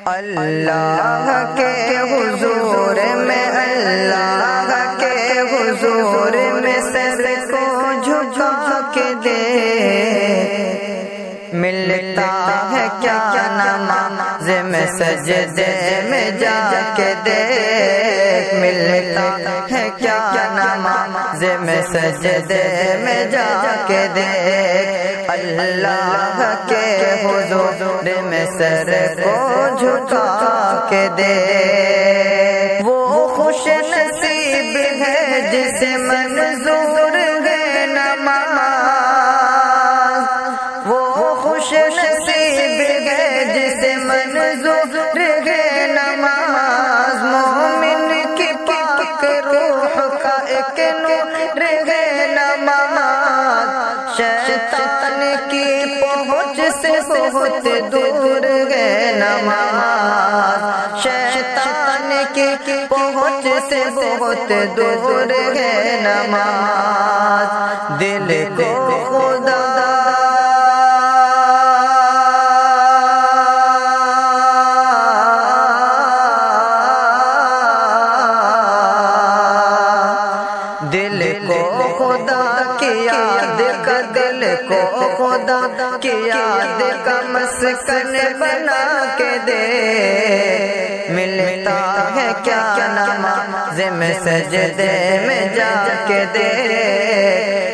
اللہ کے حضور میں، اللہ کے حضور میں سر کو جھکا کے دے، ملتا ہے کیا نماز میں سجدے میں جا کے دے، ملتا ہے کیا نماز میں سجدے میں جا کے دے، اللہ کے حضور میں سر کو جھکا کے دے۔ وہ خوش نصیب ہے جسے منظور ہے نماز، وہ خوش نصیب ہے جسے منظور ہے نماز، مومن کی پاک روح کا ایک نور ہے نماز، شیطان کی پہنچ سے بہت دور ہے نماز، شیطان کی پہنچ سے بہت دور ہے نماز، دل کو خدا دل کو خدا کی یاد کا، دل کو خدا کی یاد کا مسکن بنا کے دے، ملتا ہے کیا نماز میں سجدے میں جا کے دے،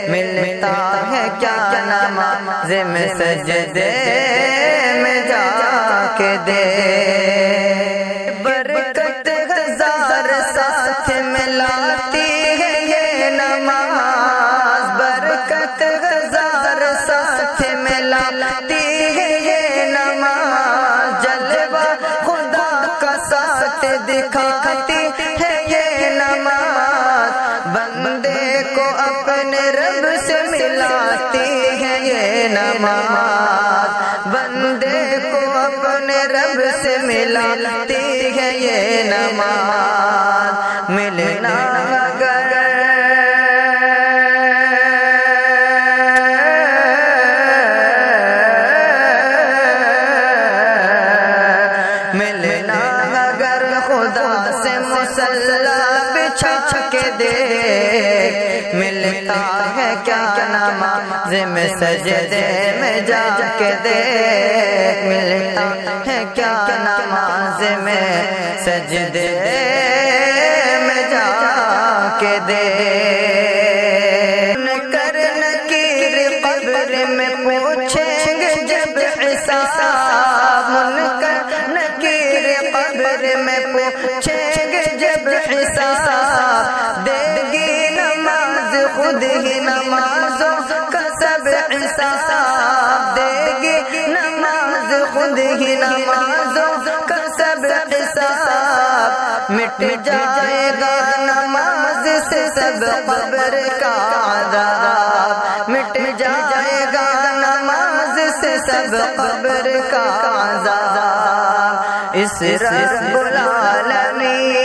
ملتا ہے کیا نماز میں سجدے میں جا کے دے، برکت ہزار ساتھ ملاتی ہے یہ نماز، برکت ہزار ساتھ ملاتی ہے یہ نماز، جلوہ خدا کا ساتھ دکھاتی ہے یہ نماز، بندے کو اپنے رب سے ملاتی ہے یہ نماز، بندے کو اپنے رب سے ملاتی ہے یہ نماز، ملنا اگر ملنا اگر خدا سے مصلی بچھا کے دے، ملتا ہے کیا نماز میں سجدے میں جا کے دے، ملتا ہے کیا نماز میں سجدے میں جا کے دے، منکر نکیر قبر میں پوچھیں گے جب حساب، منکر نکیر قبر میں پوچھیں گے جب حساب، دے گی نماز خود ہی نمازوں کا سب حساب، دے گی نماز خود ہی نمازوں کا سب حساب، مٹ جائے گا نماز سے سب قبر کا عذاب، مٹ جائے گا نماز سے سب قبر کا عذاب، اس رب العالمین،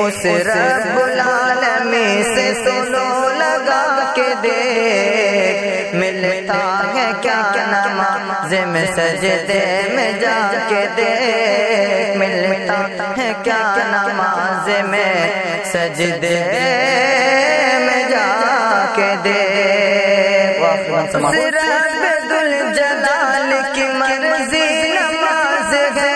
اس رب العالمین سے سنو لگا کے دیکھ، ملتا ہے کیا نماز میں سجدے میں جا کے دیکھ، ملتا ہے کیا نماز میں سجدے میں جا کے دیکھ، رب الجلال کی مرضی نماز ہے،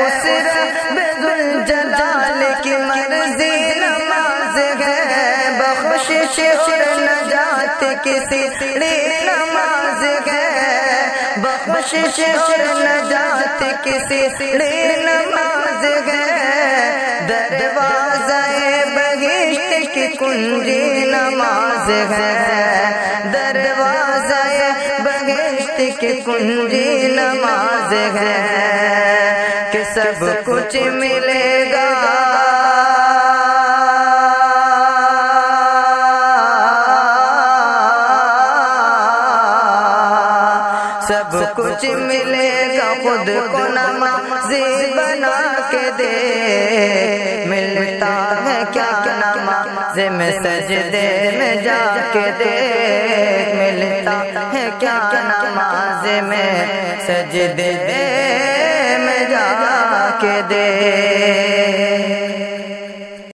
اس رب الجلال کی مرضی نماز ہے، بخشش اور نجات کی سیڑھی نماز ہے، بخشش اور نجات کی سیڑھی نماز ہے، دروازہ بہشت کی کنجی نماز ہے، دروازہ بہشت کی کنجی نماز ہے، کہ سب کچھ ملے گا سب کچھ ملے گا خود کو نمازی بنا کے دے ملتا ہے کیا نماز میں سجدے میں جا کے دے ملتا ہے کیا نماز میں سجدے میں جا کے دے